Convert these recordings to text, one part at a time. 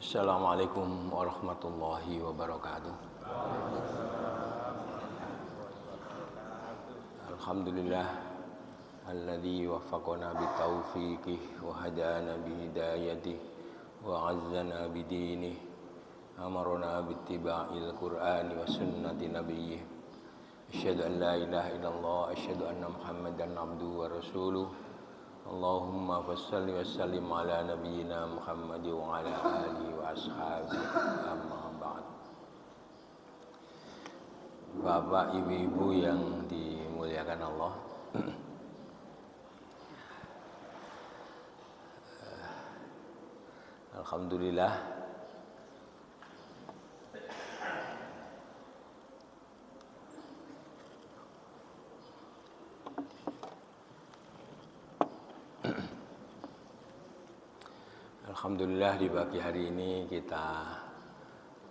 Assalamualaikum warahmatullahi wabarakatuh. Alhamdulillah alladzi waffaqana bitaufiqih wa hadana bihidayatih wa azzana bidinih amarna bittiba'il qur'ani wa sunnati nabiyyih. Asyhadu an la ilaha illallah asyhadu anna muhammadan abduhu wa rasuluh. Allahumma fassalli wa sallim ala nabiyyina Muhammad wa ala alihi wa ashabihi amma ba'd. Bapak ibu-ibu yang dimuliakan Allah, alhamdulillah Alhamdulillah di pagi hari ini kita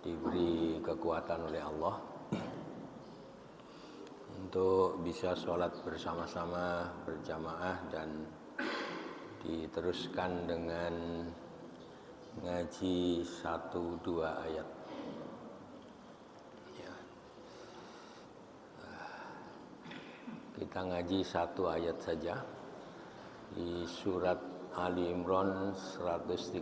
diberi kekuatan oleh Allah untuk bisa sholat bersama-sama berjamaah dan diteruskan dengan ngaji 1-2 ayat. Ya. Kita ngaji 1 ayat saja di surat Ali Imran 133.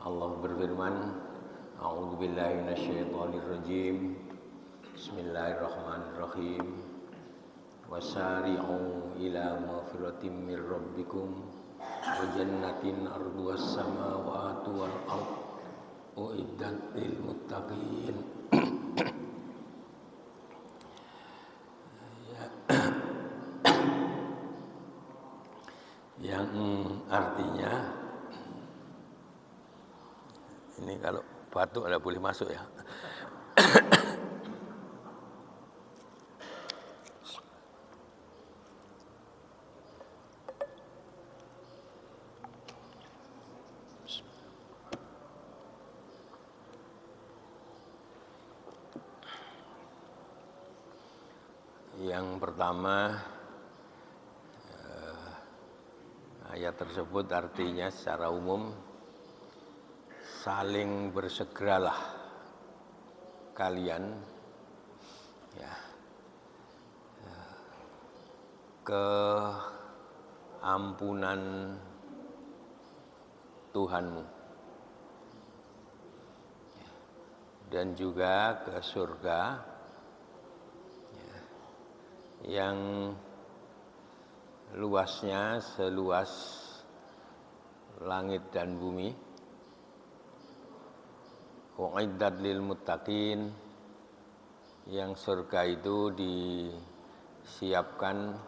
Allah berfirman, A'udzubillahi minasyaitonirrajim. Bismillahirrahmanirrahim. Wasari'u ila maghfiratin mir rabbikum wa jannatin arduhas samawati wal ard uiddat lil muttaqin. Yang artinya ini kalau batuk ada boleh masuk ya. Yang pertama, ayat tersebut artinya secara umum saling bersegeralah kalian ya, ke ampunan Tuhanmu dan juga ke surga yang luasnya seluas langit dan bumi. Uiddat lil muttaqin, yang surga itu disiapkan,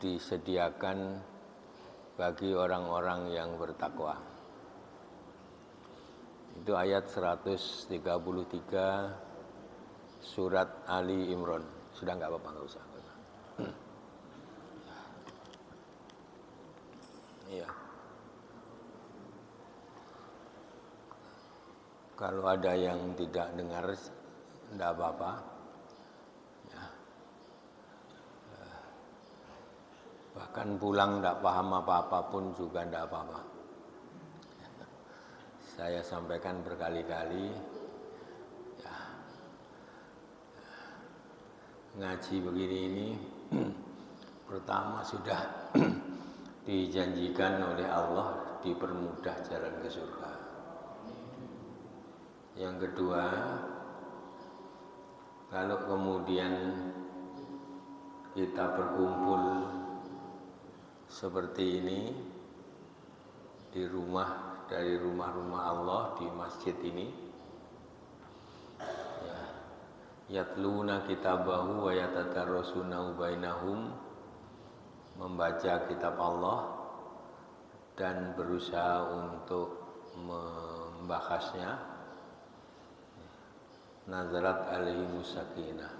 disediakan bagi orang-orang yang bertakwa. Itu ayat 133 surat Ali Imran. Sudah enggak apa-apa, enggak usah. Iya. Kalau ada yang tidak dengar, tidak apa-apa. Ya. Bahkan pulang tidak paham apa-apa pun juga tidak apa-apa. Saya sampaikan berkali-kali, ya, ngaji begini ini pertama sudah dijanjikan oleh Allah dipermudah jalan ke surga. Yang kedua, kalau kemudian kita berkumpul seperti ini di rumah, dari rumah-rumah Allah di masjid ini, ya, yatluna kitabahu wa yatadarrasunahu bainahum, membaca kitab Allah dan berusaha untuk membahasnya. Nazarat alaihimus sakinah,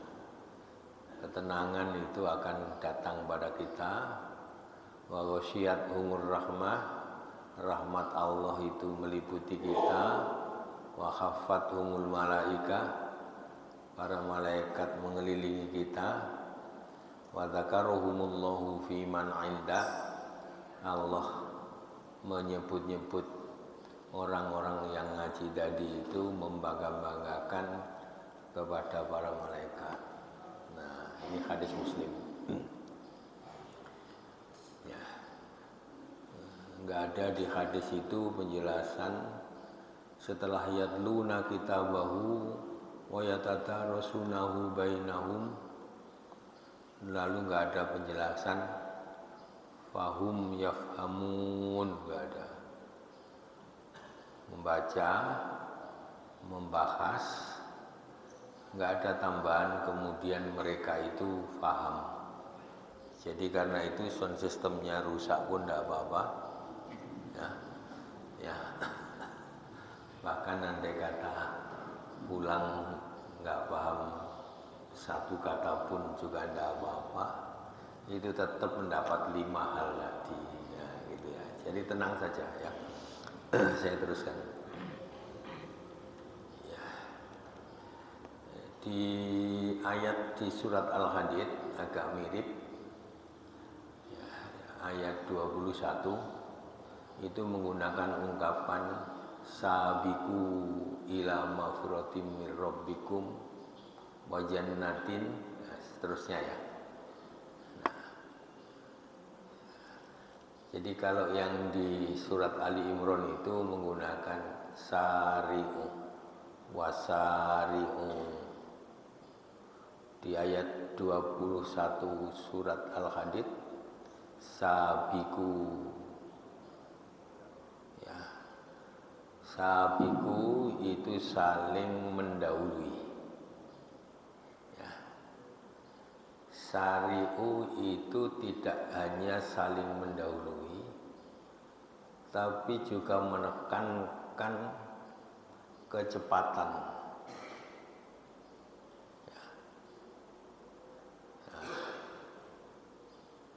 ketenangan itu akan datang pada kita. Wa ghasyiyathumur rahmah, rahmat Allah itu meliputi kita. Wa khaffathumul malaikah, para malaikat mengelilingi kita, wa dzakaruhumullahu fi man 'inda, Allah menyebut-nyebut orang-orang yang ngaji tadi itu, membangga-banggakan kepada para malaikat. Nah, ini hadis Muslim. Ya. Enggak ada di hadis itu penjelasan setelah yatluna kitabahu wa yatadarasunahu bainahum, lalu enggak ada penjelasan fahum yafhamun, enggak ada. Membaca, membahas, enggak ada tambahan kemudian mereka itu paham. Jadi karena itu sound systemnya rusak pun enggak apa-apa. Ya. Bahkan andai kata pulang enggak paham satu kata pun juga enggak apa-apa. Itu tetap mendapat 5 hal tadi, ya, gitu ya. Jadi tenang saja ya. Saya teruskan. Ya. Di ayat di surat Al-Hadid agak mirip. Ya, ayat 21 itu menggunakan ungkapan sabiqu ila maghfiratin mir rabbikum wa jannatin, seterusnya ya. Jadi kalau yang di surat Ali Imran itu menggunakan sari'u, wasari'u. Di ayat 21 surat Al-Hadid, sabiku. Ya. Sabiku itu saling mendahului. Sari'u itu tidak hanya saling mendahului, tapi juga menekankan kecepatan. Ya.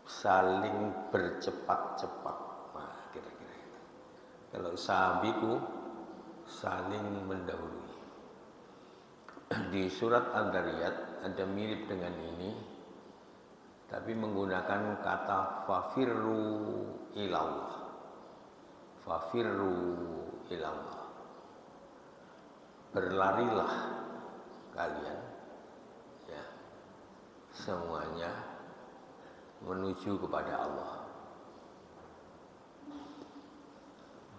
Saling bercepat-cepat. Nah, kira-kira itu. Kalau sabiku saling mendahului. Di surat Al-Dariyat ada mirip dengan ini, tapi menggunakan kata fafirru ilallah. Fafirru ilallah. Berlarilah kalian, ya, semuanya menuju kepada Allah.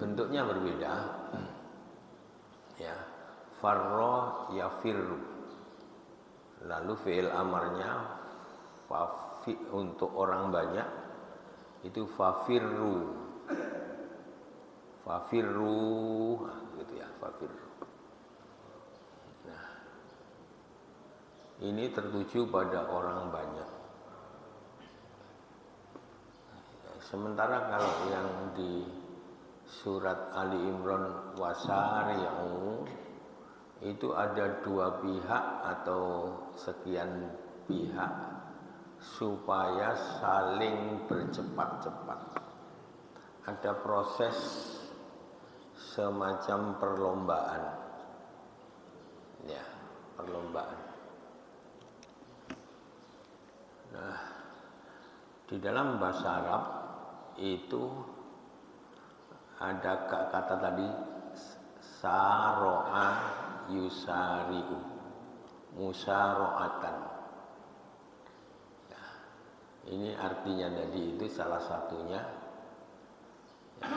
Bentuknya berbeda, ya. Farro yafirru. Lalu fi'il amarnya untuk orang banyak itu fafirru, gitu ya, fafirru. Nah, ini tertuju pada orang banyak. Sementara kalau yang di surat Ali Imran wasari'u itu ada 2 pihak atau sekian pihak supaya saling bercepat-cepat. Ada proses semacam perlombaan. Ya, perlombaan. Nah, di dalam bahasa Arab itu ada kata tadi saro'a yusari'u, musaro'atan. Ini artinya tadi itu salah satunya, ya,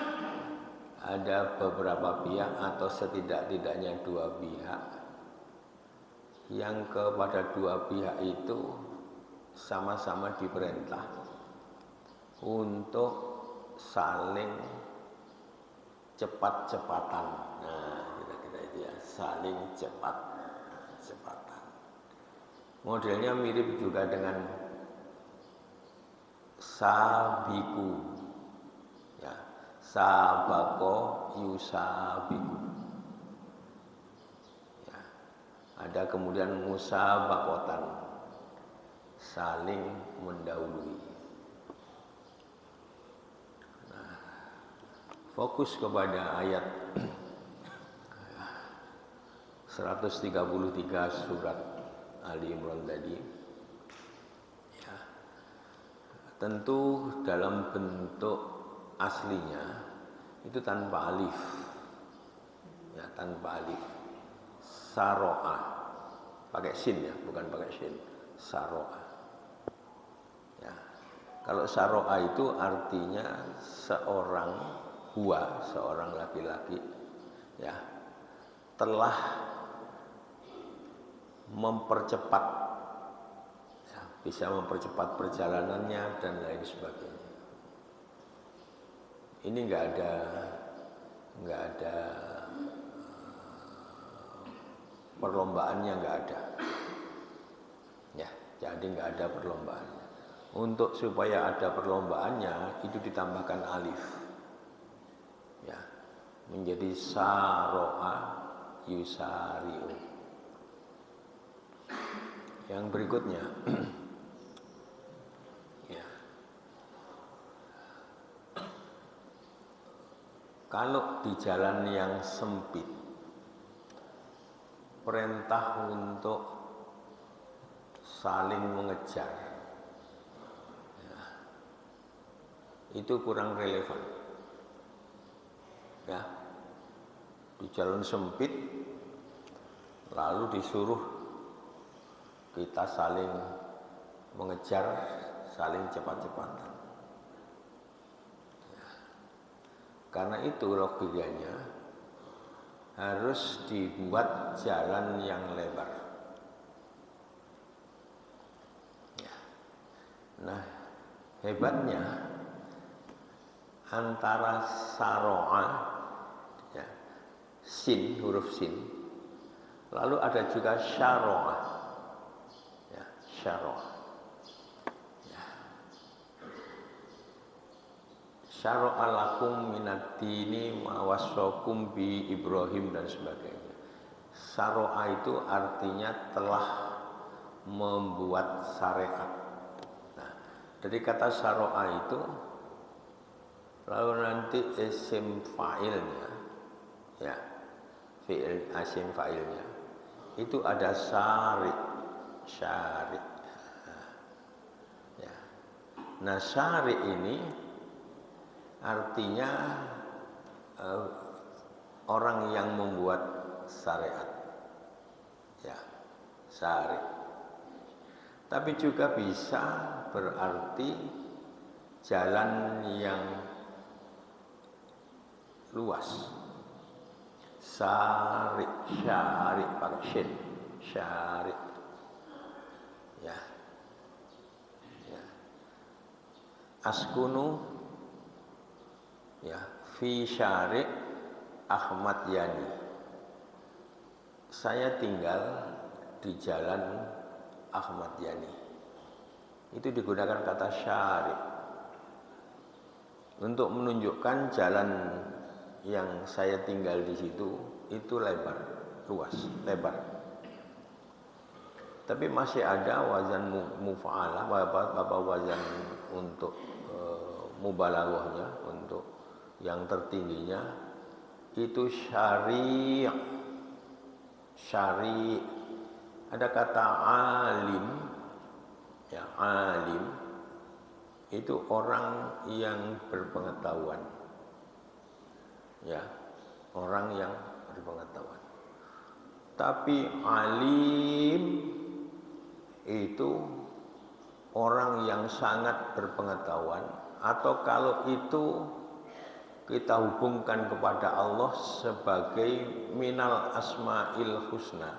ada beberapa pihak atau setidak-tidaknya 2 pihak yang kepada 2 pihak itu sama-sama diperintah untuk saling cepat-cepatan. Nah, kira-kira itu ya, saling cepat-cepatan. Modelnya mirip juga dengan sabiku, ya, sabako yusabiku, ya. Ada kemudian musabakotan, saling mendahului. Nah, fokus kepada ayat 133 surat Ali Imran tadi. Ya. Tentu dalam bentuk aslinya itu tanpa alif. Ya, tanpa alif. Saro'a. Pakai sin ya, bukan pakai sin. Saro'a. Ya. Kalau saro'a itu artinya seorang laki-laki ya telah mempercepat ya, bisa mempercepat perjalanannya dan lain sebagainya. Ini enggak ada perlombaannya, enggak ada. Ya, jadi enggak ada perlombaannya. Untuk supaya ada perlombaannya itu ditambahkan alif. Ya, menjadi saro'a yusari'u. Yang berikutnya ya. Kalau di jalan yang sempit perintah untuk saling mengejar ya, itu kurang relevan ya. Di jalan sempit lalu disuruh kita saling mengejar, saling cepat-cepatan ya. Karena itu logikanya harus dibuat jalan yang lebar ya. Nah, hebatnya antara saro'a ya, sin, huruf sin, lalu ada juga syaro'a ya, syaro'a ya. Syara'a lakum minad dini ma wassakum bi Ibrahim dan sebagainya. Syara'a itu artinya telah membuat syariat. Nah, dari kata syara'a itu lalu nanti isim fa'ilnya ya, fi'il isim fa'ilnya itu ada syari. Ya. Nah, syari ini artinya orang yang membuat syariat ya, syari. Tapi juga bisa berarti jalan yang luas. Syari pakai shin, syari ya. Ya. Askunu ya, fi syari' Ahmad Yani. Saya tinggal di jalan Ahmad Yani. Itu digunakan kata syari' untuk menunjukkan jalan yang saya tinggal di situ itu lebar, luas, lebar. Tapi masih ada wazan mufa'alah, apa wazan untuk mubalaghahnya, untuk yang tertingginya itu syari'. Ada kata alim ya, alim itu orang yang berpengetahuan ya, orang yang berpengetahuan. Tapi alim itu orang yang sangat berpengetahuan, atau kalau itu kita hubungkan kepada Allah sebagai minal asma'il husna,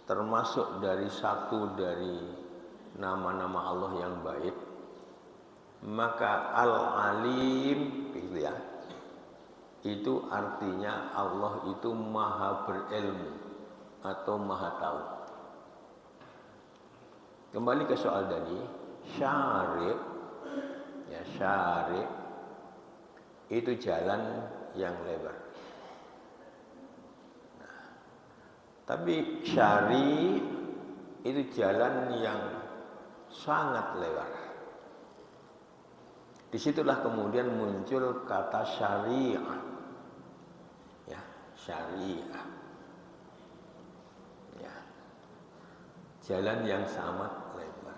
termasuk dari satu dari nama-nama Allah yang baik, maka al-alim gitu ya, itu artinya Allah itu maha berilmu atau maha tahu. Kembali ke soal tadi, syari' ya, syari' itu jalan yang lebar. Nah, tapi syari' itu jalan yang sangat lebar. Disitulah kemudian muncul kata syariah. Ya, syariah. Ya. jalan yang sangat lebar.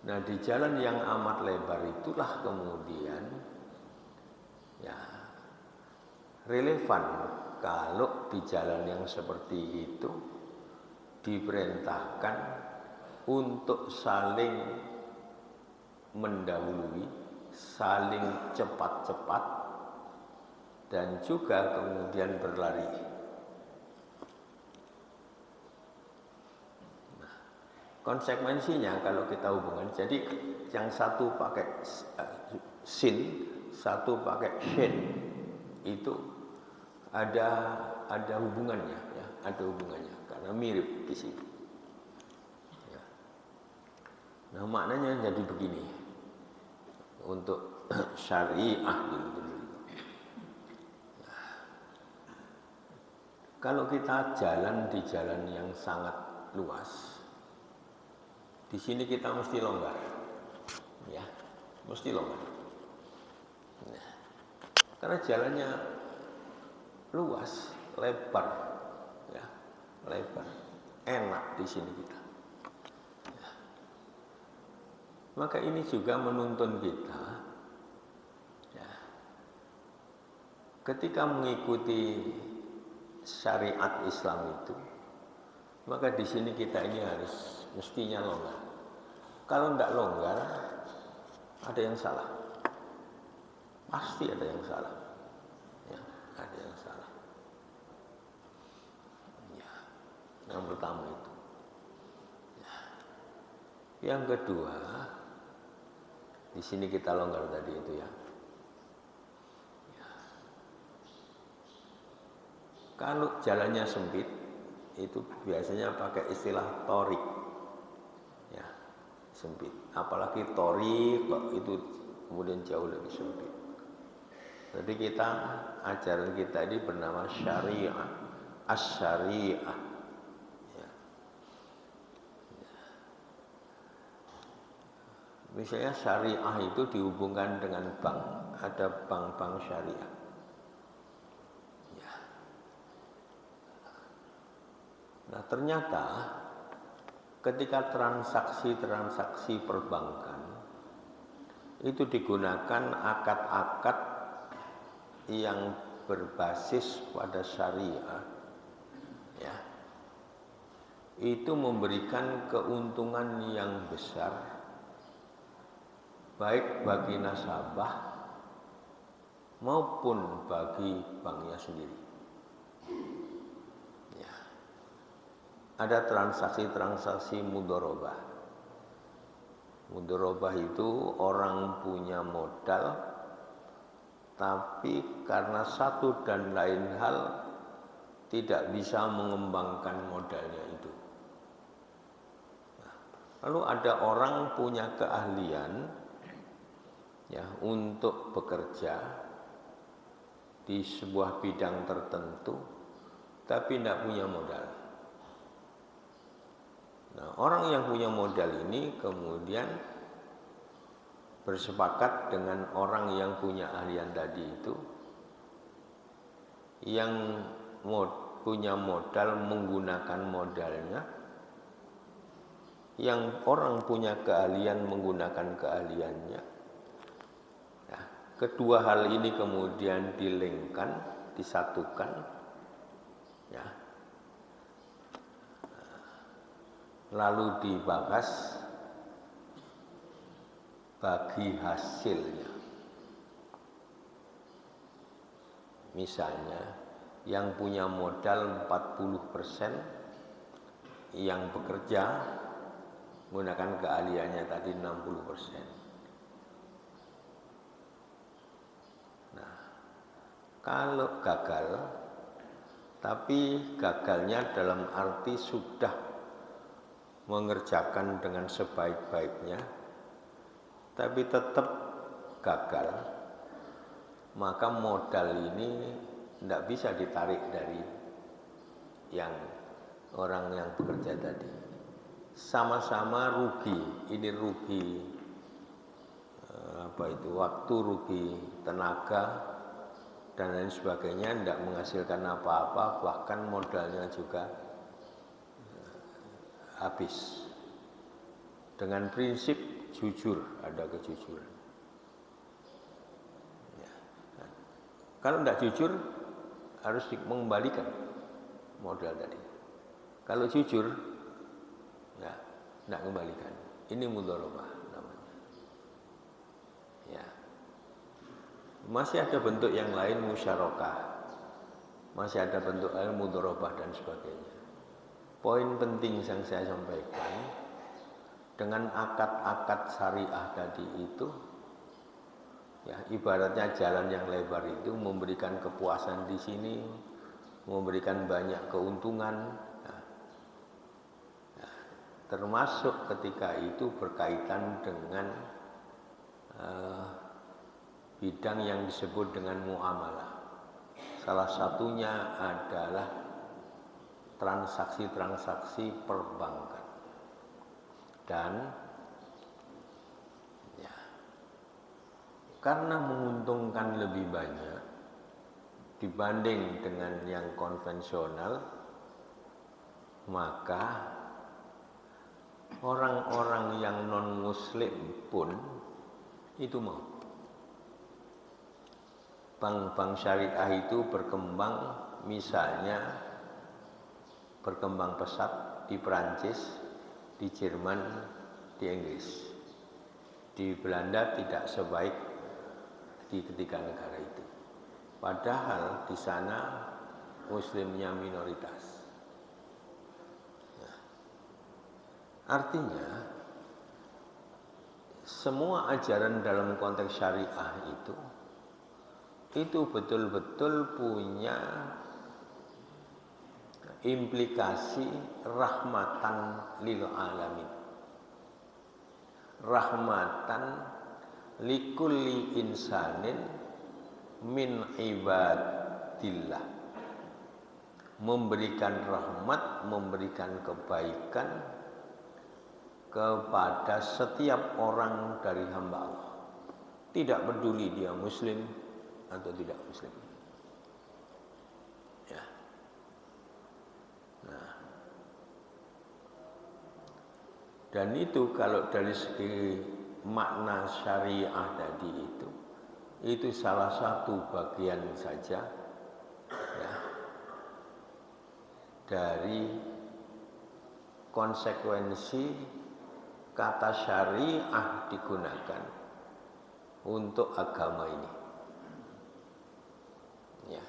Nah, di jalan yang amat lebar itulah kemudian ya relevan kalau di jalan yang seperti itu diperintahkan untuk saling mendahului, saling cepat-cepat, dan juga kemudian berlari. Nah, konsekuensinya kalau kita hubungkan, jadi yang satu pakai sin, satu pakai shin, itu ada hubungannya, ya, ada hubungannya karena mirip di sini. Ya. Nah, maknanya jadi begini untuk syariah gitu. Kalau kita jalan di jalan yang sangat luas, di sini kita mesti longgar, ya, mesti longgar. Nah, karena jalannya luas, lebar, ya, lebar, enak di sini kita. Ya. Maka ini juga menuntun kita, ya, ketika mengikuti syariat Islam itu, maka di sini kita ini harus mestinya longgar. Kalau tidak longgar, ada yang salah. Pasti ada yang salah. Ya, ada yang salah. Ya, yang pertama itu. Ya. Yang kedua, di sini kita longgar tadi itu ya. Kalau jalannya sempit, itu biasanya pakai istilah torik, ya, sempit. Apalagi torik itu kemudian jauh lebih sempit. Jadi ajaran kita ini bernama syariah, as-syariah. Ya. Misalnya syariah itu dihubungkan dengan bank, ada bank-bank syariah. Nah, ternyata ketika transaksi perbankan itu digunakan akad-akad yang berbasis pada syariah, ya, itu memberikan keuntungan yang besar baik bagi nasabah maupun bagi banknya sendiri. Ada transaksi mudharabah. Mudharabah itu orang punya modal, tapi karena satu dan lain hal tidak bisa mengembangkan modalnya itu. Nah, lalu ada orang punya keahlian, ya, untuk bekerja di sebuah bidang tertentu, tapi tidak punya modal. Nah, orang yang punya modal ini kemudian bersepakat dengan orang yang punya ahlian tadi itu, yang punya modal menggunakan modalnya, yang orang punya keahlian menggunakan keahliannya. Nah, kedua hal ini kemudian dilengkan, disatukan, ya. Lalu dibahas bagi hasilnya. Misalnya yang punya modal 40%, yang bekerja menggunakan keahliannya tadi 60%. Nah, kalau gagal, tapi gagalnya dalam arti sudah mengerjakan dengan sebaik-baiknya, tapi tetap gagal, maka modal ini tidak bisa ditarik dari yang orang yang bekerja tadi. Sama-sama rugi, ini rugi waktu, rugi tenaga dan lain sebagainya, tidak menghasilkan apa-apa, bahkan modalnya juga habis. Dengan prinsip jujur, ada kejujuran. Ya. Nah, kalau tidak jujur harus mengembalikan modal tadi. Kalau jujur, ya tidak kembalikan. Ini mudharabah namanya. Ya. Masih ada bentuk yang lain musyarakah. Masih ada bentuk lain mudharabah dan sebagainya. Poin penting yang saya sampaikan, dengan akad-akad syariah tadi itu, ya ibaratnya jalan yang lebar itu memberikan kepuasan di sini, memberikan banyak keuntungan, termasuk ketika itu berkaitan dengan bidang yang disebut dengan muamalah. Salah satunya adalah transaksi-transaksi perbankan. Dan ya, karena menguntungkan lebih banyak dibanding dengan yang konvensional, maka orang-orang yang non-muslim pun itu mau. Bank-bank syariah itu berkembang, misalnya berkembang pesat di Perancis, di Jerman, di Inggris. Di Belanda tidak sebaik di ketiga negara itu. Padahal di sana muslimnya minoritas. Nah, artinya semua ajaran dalam konteks syariah itu betul-betul punya implikasi rahmatan lil alamin, rahmatan likulli insanin min ibadillah, memberikan rahmat, memberikan kebaikan kepada setiap orang dari hamba Allah, tidak peduli dia muslim atau tidak muslim. Ya. Nah, dan itu kalau dari segi makna syariah tadi itu salah satu bagian saja ya, dari konsekuensi kata syariah digunakan untuk agama ini. Ya.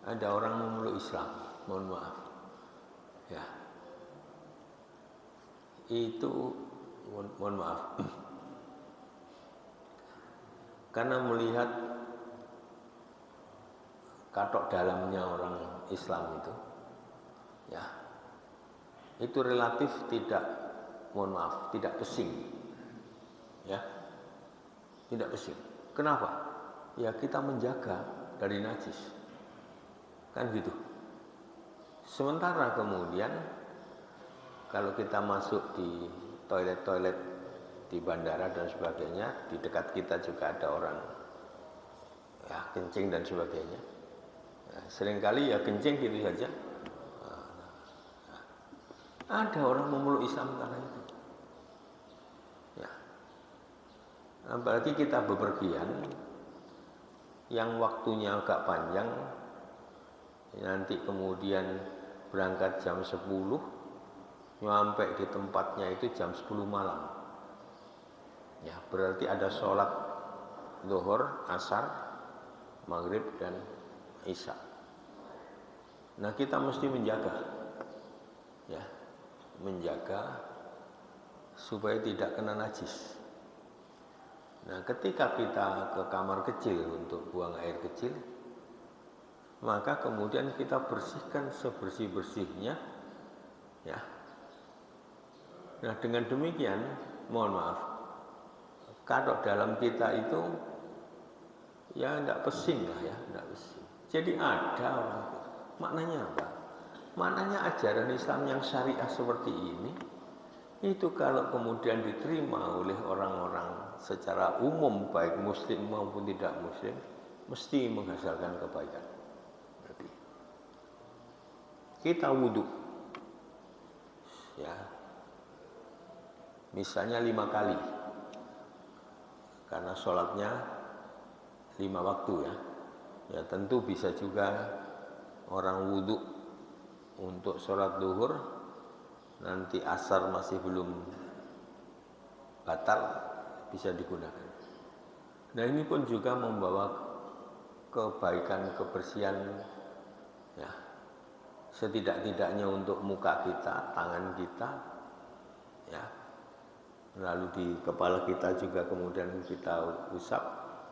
Ada orang memeluk Islam, mohon maaf. Ya. Itu mohon maaf. Karena melihat katok dalamnya orang Islam itu, ya, itu relatif tidak, mohon maaf, tidak pesing, ya, tidak pesing. Kenapa? Ya kita menjaga dari najis, kan gitu. Sementara kemudian kalau kita masuk di toilet-toilet di bandara dan sebagainya, di dekat kita juga ada orang ya kencing dan sebagainya. Ya, seringkali ya kencing gitu saja. Ada orang memeluk Islam karena itu. Ya. Apalagi kita bepergian yang waktunya agak panjang, nanti kemudian berangkat jam 10, nyampe di tempatnya itu jam 10 malam. Ya, berarti ada sholat zuhur, asar, maghrib dan isya. Nah, kita mesti menjaga, ya, menjaga supaya tidak kena najis. Nah, ketika kita ke kamar kecil untuk buang air kecil, maka kemudian kita bersihkan sebersih-bersihnya, ya. Nah, dengan demikian, mohon maaf, kalau dalam kita itu ya tidak pesing lah ya, tidak pesing. Jadi ada orang itu. Maknanya apa? Maknanya ajaran Islam yang syariah seperti ini, itu kalau kemudian diterima oleh orang-orang secara umum, baik muslim maupun tidak muslim, mesti menghasilkan kebaikan. Berarti kita wudhu, ya, misalnya 5 kali, karena sholatnya 5 waktu ya. Ya tentu bisa juga orang wudhu untuk sholat duhur, nanti asar masih belum batal, bisa digunakan. Nah ini pun juga membawa kebaikan, kebersihan, ya, setidak-tidaknya untuk muka kita, tangan kita, ya, lalu di kepala kita juga kemudian kita usap,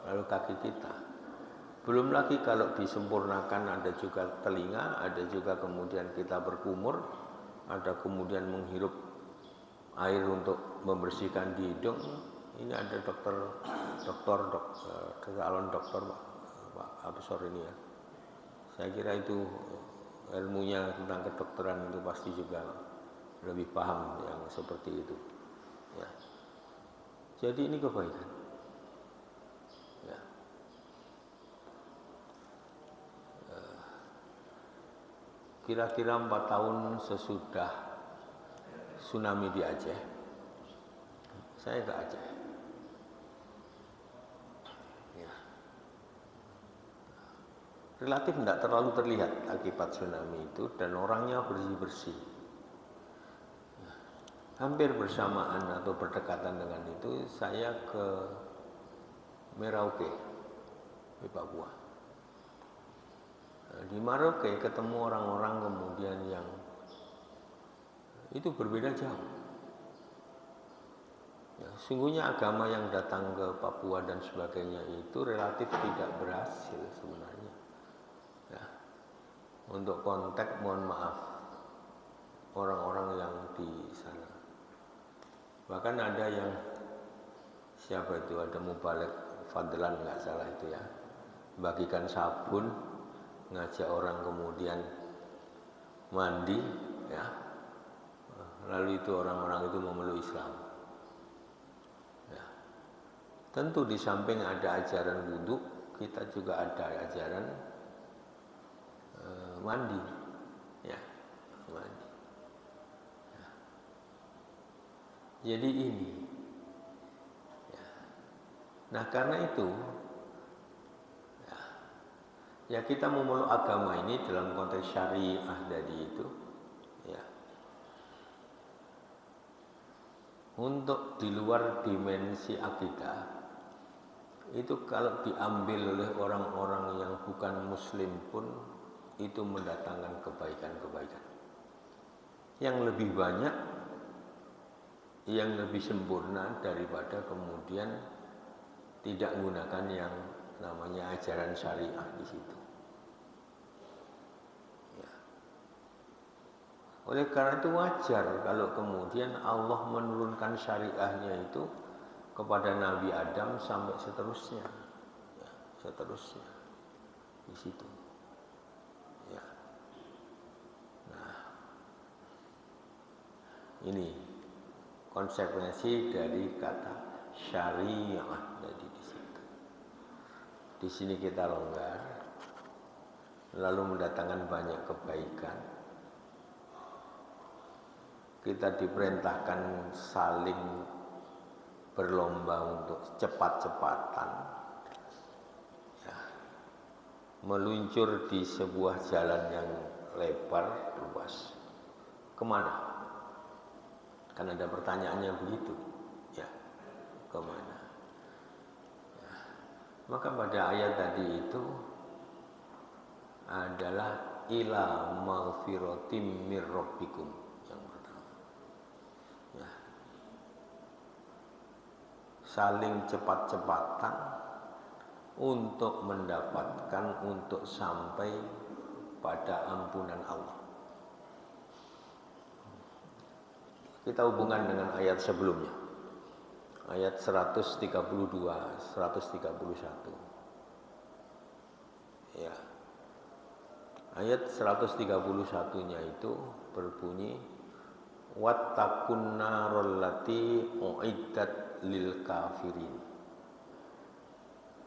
lalu kaki kita. Belum lagi kalau disempurnakan ada juga telinga, ada juga kemudian kita berkumur, ada kemudian menghirup air untuk membersihkan di hidung. Ini ada calon dokter Pak Absor ini ya. Saya kira itu ilmunya tentang kedokteran itu pasti juga lebih paham yang seperti itu. Ya. Jadi ini kebaikan. Ya. Kira-kira 4 tahun sesudah tsunami di Aceh, saya ke Aceh. Ya. Relatif tidak terlalu terlihat akibat tsunami itu dan orangnya bersih-bersih. Ya. Hampir bersamaan atau berdekatan dengan itu saya ke Merauke di Papua. Di Merauke ketemu orang-orang kemudian yang itu berbeda jauh. Ya, sungguhnya agama yang datang ke Papua dan sebagainya itu relatif tidak berhasil sebenarnya. Ya. Untuk kontak, mohon maaf, orang-orang yang di sana. Bahkan ada yang siapa itu, ada Mubalik Fadlan nggak salah itu ya, bagikan sabun, ngajak orang kemudian mandi, ya. Lalu itu orang-orang itu memeluk Islam. Ya. Tentu di samping ada ajaran wudhu, kita juga ada ajaran mandi, ya, mandi. Ya. Jadi ini. Ya. Nah karena itu. Ya kita memeluk agama ini dalam konteks syariah tadi itu, ya. Untuk di luar dimensi akidah, itu kalau diambil oleh orang-orang yang bukan muslim pun, itu mendatangkan kebaikan-kebaikan. Yang lebih banyak, yang lebih sempurna daripada kemudian tidak menggunakan yang namanya ajaran syariah di situ. Ya. Oleh karena itu wajar kalau kemudian Allah menurunkan syariahnya itu kepada Nabi Adam sampai seterusnya, ya, seterusnya di situ. Ya. Nah, ini konsekuensi dari kata syariah jadi di situ. Di sini kita longgar, lalu mendatangkan banyak kebaikan. Kita diperintahkan saling berlomba untuk cepat-cepatan, ya, meluncur di sebuah jalan yang lebar, luas. Kemana? Kan ada pertanyaannya begitu, ya, kemana? Maka pada ayat tadi itu adalah ila maghfiratim mir rabbikum yang pertama. Ya. Saling cepat-cepatan untuk mendapatkan, untuk sampai pada ampunan Allah. Kita hubungkan dengan ayat sebelumnya. Ayat 132, 131. Ya. Ayat 131-nya itu berbunyi wattaqun narol lati uiddat lil kafirin.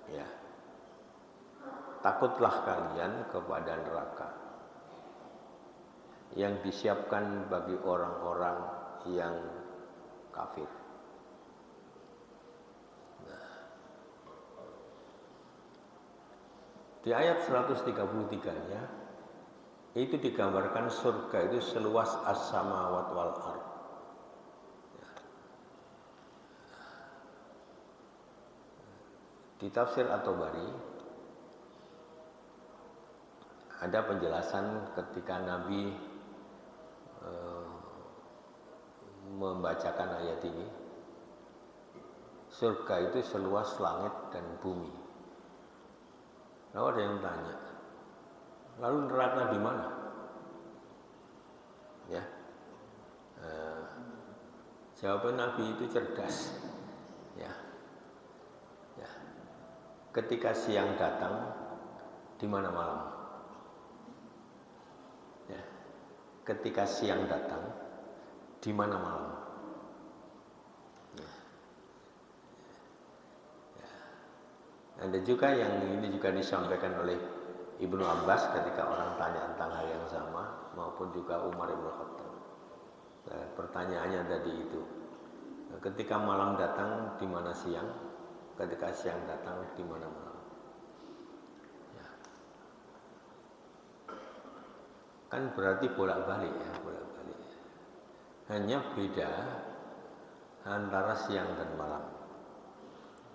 Ya. takutlah kalian kepada neraka yang disiapkan bagi orang-orang yang kafir. Di ayat 133-nya itu digambarkan surga itu seluas as-samawat wal ard. Di tafsir At-Tabari ada penjelasan ketika Nabi membacakan ayat ini. Surga itu seluas langit dan bumi. Lalu ada yang tanya, lalu neraka di mana? Ya, jawaban Nabi itu cerdas. Ya, ya. Ketika siang datang, di mana malam? Ya. Ketika siang datang, di mana malam? Ada juga yang ini juga disampaikan oleh Ibnu Abbas ketika orang tanya tentang hal yang sama, maupun juga Umar bin Khattab. Pertanyaannya tadi itu, ketika malam datang di mana siang, ketika siang datang di mana malam. Ya. Kan berarti bolak-balik ya, bolak-balik. Hanya beda antara siang dan malam.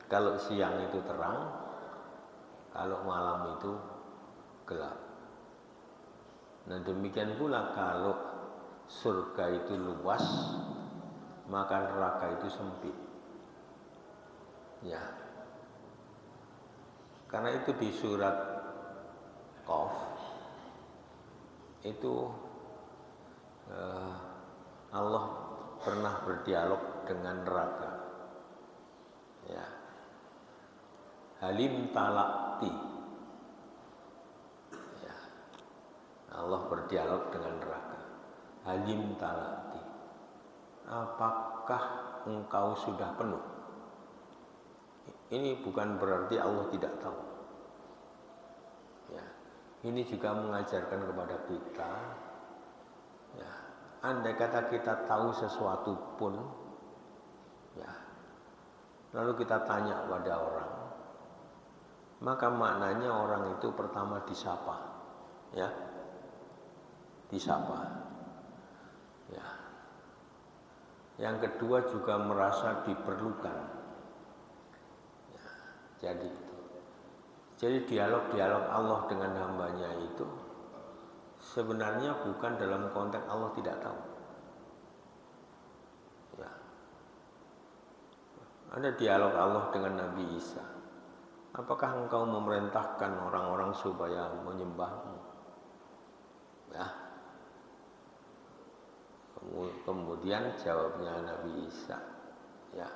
Kalau siang itu terang, kalau malam itu gelap. Nah demikian pula kalau surga itu luas, maka neraka itu sempit. Ya, karena itu di surat Qaf itu Allah pernah berdialog dengan neraka. Ya. Halim talakti, ya. Allah berdialog dengan neraka. Halim talakti, apakah engkau sudah penuh? Ini bukan berarti Allah tidak tahu. Ya. Ini juga mengajarkan kepada kita, ya, andai kata kita tahu sesuatu pun, ya, lalu kita tanya pada orang, maka maknanya orang itu pertama disapa, ya, disapa, ya. Yang kedua juga merasa diperlukan, ya, jadi dialog-dialog Allah dengan hambanya itu sebenarnya bukan dalam konteks Allah tidak tahu, ya. Ada dialog Allah dengan Nabi Isa. Apakah engkau memerintahkan orang-orang supaya menyembahmu? Ya. Kemudian jawabnya Nabi Isa, ya,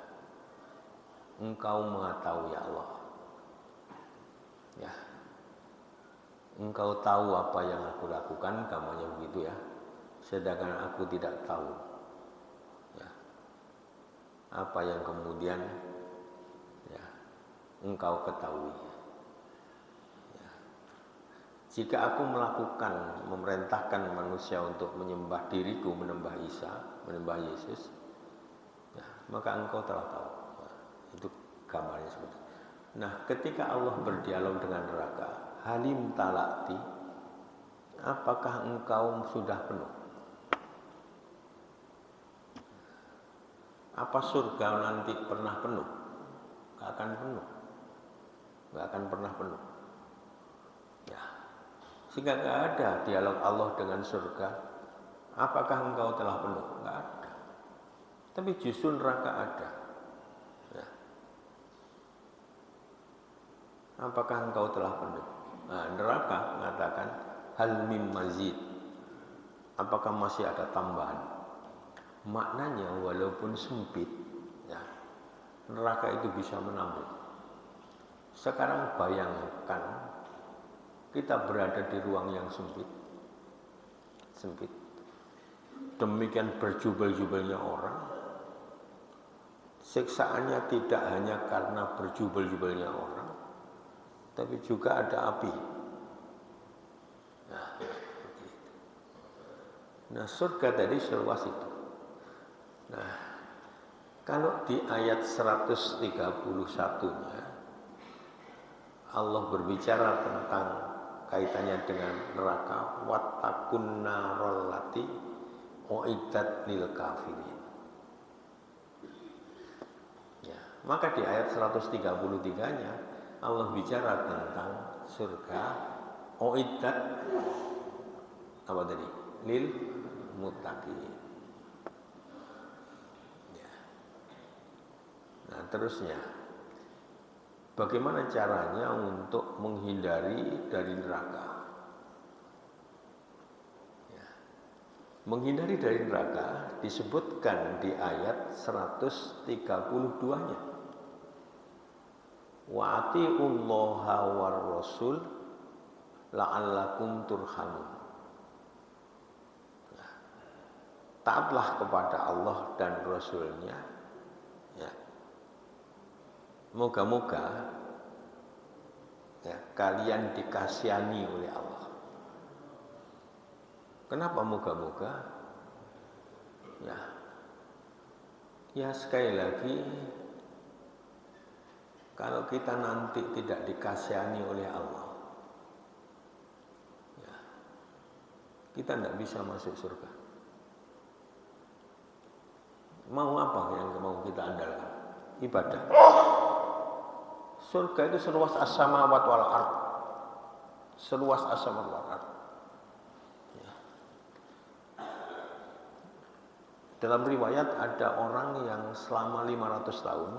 engkau mengetahui ya Allah, ya, engkau tahu apa yang aku lakukan, kamunya begitu ya, sedangkan aku tidak tahu, ya, apa yang kemudian engkau ketahui. Ya. Jika aku melakukan, memerintahkan manusia untuk menyembah diriku, menyembah Isa, menyembah Yesus, ya, maka engkau telah tahu. Nah, itu gambarnya seperti itu. Nah, ketika Allah berdialog dengan neraka, halim talakti, apakah engkau sudah penuh? Apa surga nanti pernah penuh? Gak akan penuh. Gak akan pernah penuh, ya. Sehingga gak ada dialog Allah dengan surga, apakah engkau telah penuh? Gak ada. Tapi justru neraka ada, ya. Apakah engkau telah penuh? Nah, neraka mengatakan hal mim mazid, apakah masih ada tambahan? Maknanya walaupun sempit, ya, neraka itu bisa menampung. Sekarang bayangkan kita berada di ruang yang sempit. Demikian berjubel-jubelnya orang. Siksaannya tidak hanya karena berjubel-jubelnya orang, tapi juga ada api. Nah, seperti itu. Nah, surga tadi seluas itu. Nah, kalau di ayat 131-nya Allah berbicara tentang kaitannya dengan neraka, wattaqun narol lati uiddat lil kafirin. Ya, maka di ayat 133-nya Allah bicara tentang surga uiddat apa tadi? Lil muttaqin. Ya. Nah, terusnya bagaimana caranya untuk menghindari dari neraka? Ya. Menghindari dari neraka disebutkan di ayat 132-nya. Wa atiullaha war rasul la'allakum turhamun. Ya. Taatlah kepada Allah dan Rasulnya. Ya. Moga-moga ya, kalian dikasihani oleh Allah. Kenapa moga-moga? Ya sekali lagi, kalau kita nanti tidak dikasihani oleh Allah, ya, kita tidak bisa masuk surga. Mau apa yang mau kita andalkan? Ibadah. Surga itu seluas as-samawat wal ard. Seluas as-samawat wal ard. Ya. Dalam riwayat ada orang yang selama 500 tahun,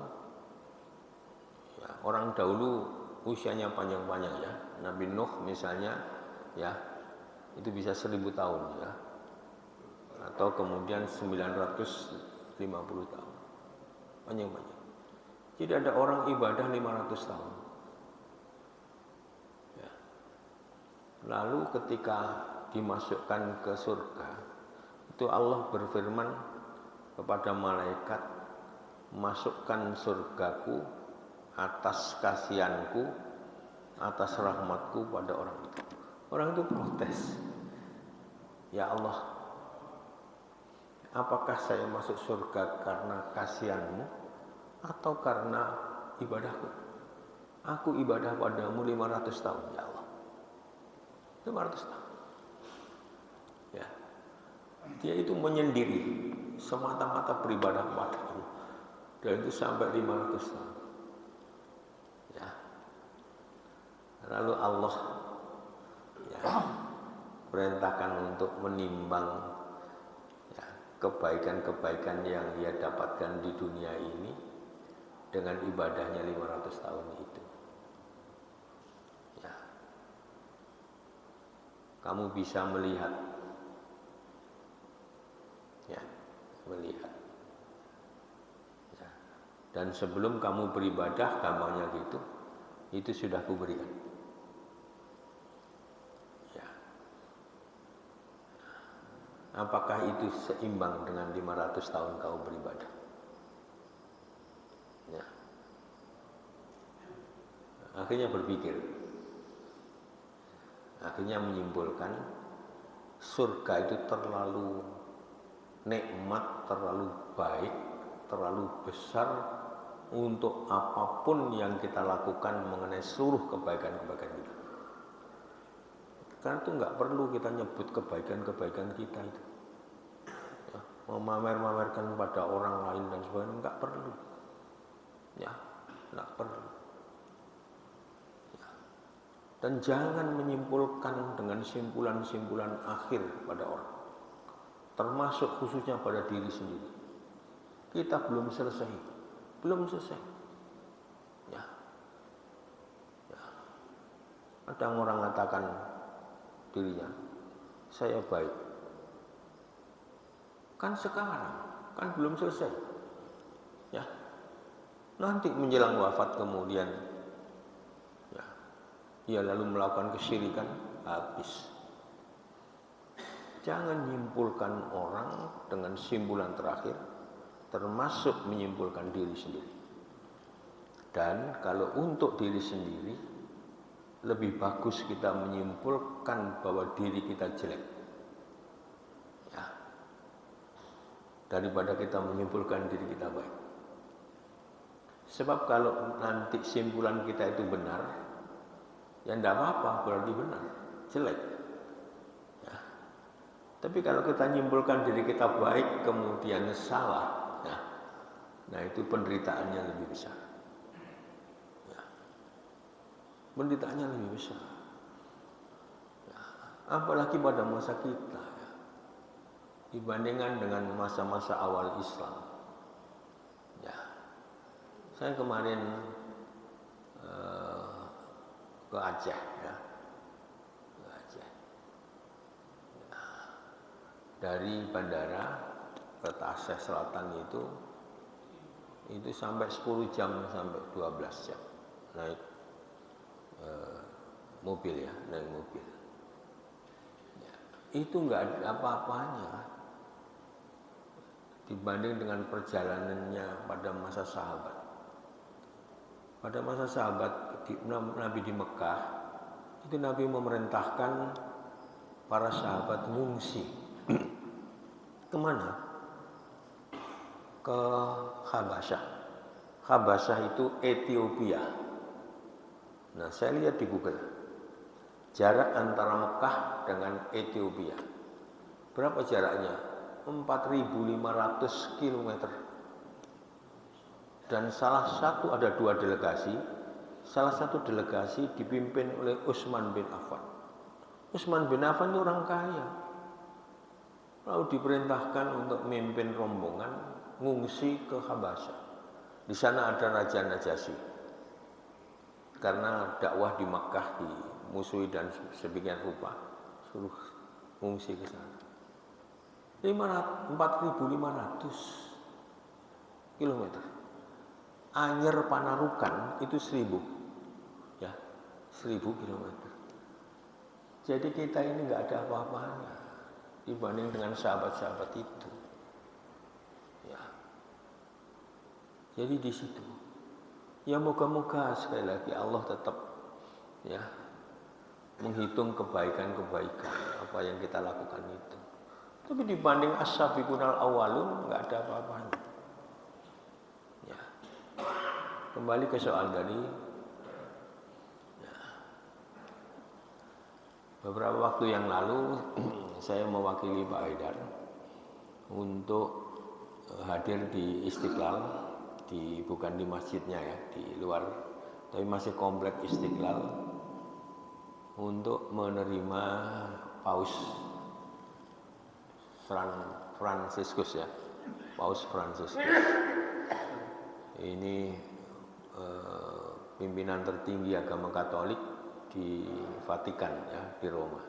ya, orang dahulu usianya panjang-panjang ya. Nabi Nuh misalnya, ya, itu bisa 1000 tahun ya. Atau kemudian 950 tahun. Panjang-panjang. Jadi ada orang ibadah 500 tahun. Ya. Lalu ketika dimasukkan ke surga, itu Allah berfirman kepada malaikat, masukkan surgaku atas kasihanku, atas rahmatku pada orang itu. Orang itu protes. Ya Allah, apakah saya masuk surga karena kasihanmu atau karena ibadahku? Aku ibadah padamu 500 tahun ya Allah. 500 tahun. Ya. Dia itu menyendiri semata-mata beribadah padamu. Dan itu sampai 500 tahun. Ya. Lalu Allah ya, perintahkan untuk menimbang ya, kebaikan-kebaikan yang dia dapatkan di dunia ini dengan ibadahnya 500 tahun itu. Ya. Kamu bisa melihat. Ya, melihat. Ya. Dan sebelum kamu beribadah, gampangnya gitu, itu sudah kuberikan. Ya. Apakah itu seimbang dengan 500 tahun kau beribadah? Ya. Akhirnya berpikir, akhirnya menyimpulkan surga itu terlalu nikmat, terlalu baik, terlalu besar untuk apapun yang kita lakukan mengenai seluruh kebaikan-kebaikan kita. Karena itu nggak perlu kita nyebut kebaikan-kebaikan kita itu, ya, memamer-mamerkan pada orang lain dan sebagainya, nggak perlu. Ya, tidak perlu. Ya. Dan jangan menyimpulkan dengan simpulan-simpulan akhir pada orang, termasuk khususnya pada diri sendiri. Kita belum selesai. Ya. Ya. Ada orang mengatakan dirinya, saya baik. Kan sekarang, kan belum selesai. Ya. Nanti menjelang wafat kemudian ya, ia lalu melakukan kesyirikan, habis. Jangan menyimpulkan orang dengan simpulan terakhir, termasuk menyimpulkan diri sendiri. Dan kalau untuk diri sendiri, lebih bagus kita menyimpulkan bahwa diri kita jelek, ya, daripada kita menyimpulkan diri kita baik. Sebab kalau nanti simpulan kita itu benar, ya tidak apa-apa, berarti benar, jelek. Ya. Tapi kalau kita menyimpulkan diri kita baik kemudian salah, ya, nah itu penderitaannya lebih besar. Ya. Penderitaannya lebih besar. Ya. Apalagi pada masa kita, ya, dibandingkan dengan masa-masa awal Islam. Saya kemarin ke Aceh, ya, ke Aceh. Dari bandara ke Aceh Selatan itu sampai 10 jam sampai 12 jam naik mobil, ya, naik mobil. Ya, itu nggak ada apa-apanya dibanding dengan perjalanannya pada masa sahabat. Pada masa sahabat Nabi di Mekah, itu Nabi memerintahkan para sahabat mengungsi. Kemana? Ke Habasyah. Habasyah itu Ethiopia. Nah, saya lihat di Google, jarak antara Mekah dengan Ethiopia. Berapa jaraknya? 4.500 km. Dan ada 2 delegasi. Salah satu delegasi dipimpin oleh Utsman bin Affan. Utsman bin Affan itu orang kaya. Lalu diperintahkan untuk memimpin rombongan ngungsi ke Habasyah. Di sana ada Raja Najasyi. Karena dakwah di Makkah dimusuhi dan sedemikian rupa, suruh ngungsi ke sana. 4.500 kilometer. Anyer Panarukan itu 1.000, ya, 1.000 kilometer. Jadi kita ini nggak ada apa-apanya dibanding dengan sahabat-sahabat itu, ya. Jadi di situ, ya moga-moga sekali lagi Allah tetap, ya, menghitung kebaikan-kebaikan apa yang kita lakukan itu. Tapi dibanding as-sabiqunal awwalun nggak ada apa-apanya. Kembali ke soal tadi, ya, beberapa waktu yang lalu saya mewakili Pak Haidar untuk hadir di Istiqlal, bukan di masjidnya, ya, di luar, tapi masih komplek Istiqlal, untuk menerima Paus Fransiskus, ya, Paus Fransiskus. Ini pimpinan tertinggi agama Katolik di Vatikan, ya, di Roma.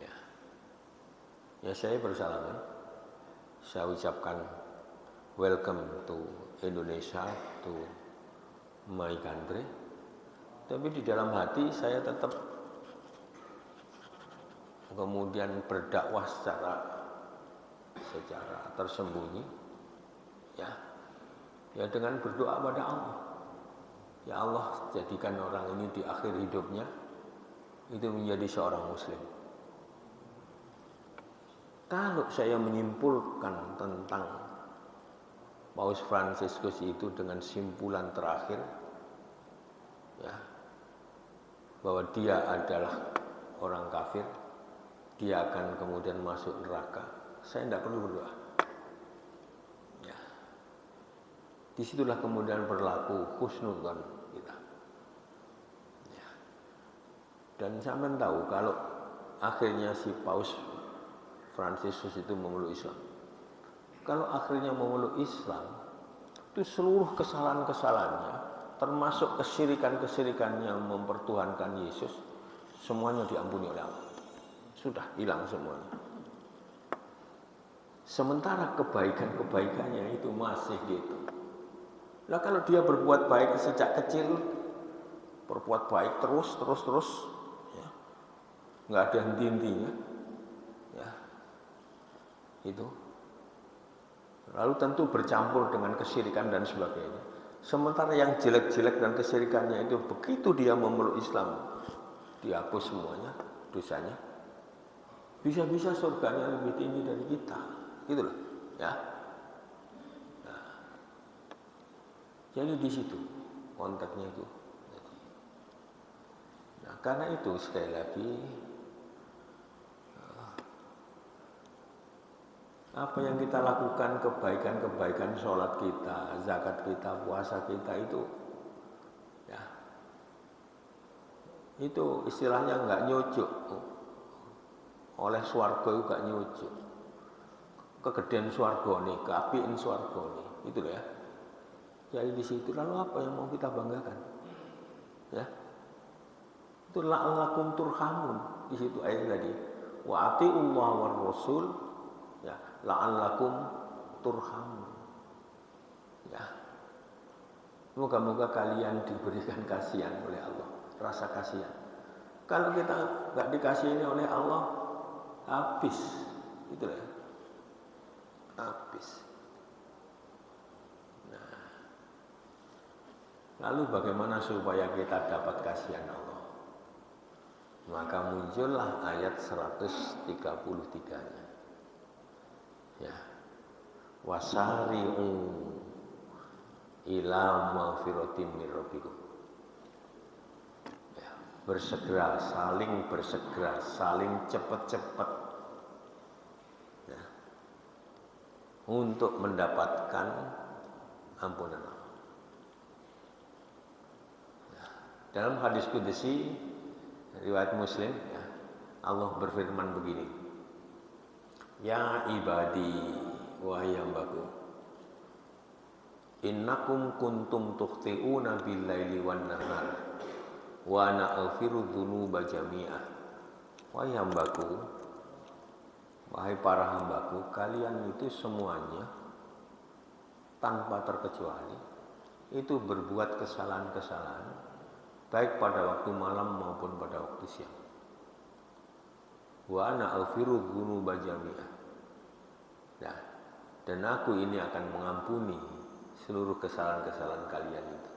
Ya, ya, saya bersalaman, saya ucapkan welcome to Indonesia, to my country. Tapi di dalam hati saya tetap kemudian berdakwah secara tersembunyi, ya. Ya, dengan berdoa pada Allah. Ya Allah, jadikan orang ini di akhir hidupnya itu menjadi seorang muslim. Kalau saya menyimpulkan tentang Paus Fransiskus itu dengan simpulan terakhir, ya, bahwa dia adalah orang kafir, dia akan kemudian masuk neraka, saya tidak perlu berdoa. Disitulah kemudian berlaku husnudzon kita. Ya. Dan sampean tahu kalau akhirnya si Paus Fransiskus itu memeluk Islam. Kalau akhirnya memeluk Islam, itu seluruh kesalahan-kesalahannya, termasuk kesyirikan-kesyirikannya mempertuhankan Yesus, semuanya diampuni oleh Allah. Sudah hilang semuanya. Sementara kebaikan-kebaikannya itu masih gitu. Nah, kalau dia berbuat baik sejak kecil, berbuat baik terus, ya, nggak ada henti-hentinya, ya, itu. Lalu tentu bercampur dengan kesyirikan dan sebagainya. Sementara yang jelek-jelek dan kesyirikannya itu begitu dia memeluk Islam, dihapus semuanya dosanya. Bisa-bisa surganya lebih tinggi dari kita, gitu loh, ya. Nah, jadi di situ konteksnya itu. Nah, karena itu sekali lagi apa yang kita lakukan, kebaikan-kebaikan, sholat kita, zakat kita, puasa kita itu, ya, itu istilahnya nggak nyucuk oleh swarga, itu nggak nyucuk kegedean swarga nih, keapiin swarga nih, itu ya. Jadi di situ lalu apa yang mau kita banggakan, ya? Itu la'allakum turhamun, di situ ayat tadi, wa ati'ullah war rasul, ya, la'allakum turhamun, ya. Moga-moga kalian diberikan kasihan oleh Allah, rasa kasihan. Kalau kita nggak dikasih ini oleh Allah, habis, gitu ya, habis. Nah, lalu bagaimana supaya kita dapat kasihan Allah? Maka muncullah ayat 133-nya. Ya. Wasari'u ila maghfiratin min rabbikum. Ya, bersegera, saling cepat-cepat, ya, untuk mendapatkan ampunan Allah. Ya, dalam hadis qudsi riwayat Muslim, ya, Allah berfirman begini, ya ibadi wahai hambaku, innakum kuntum tukhti'una bil-laili wan-nahar wa ana aghfiru dzunuba jami'ah. Wahai hambaku, wahai para hambaku, kalian itu semuanya tanpa terkecuali itu berbuat kesalahan-kesalahan, baik pada waktu malam maupun pada waktu siang. Wa ana aghfiru dzunuba jami'ah. Nah, dan aku ini akan mengampuni seluruh kesalahan-kesalahan kalian itu.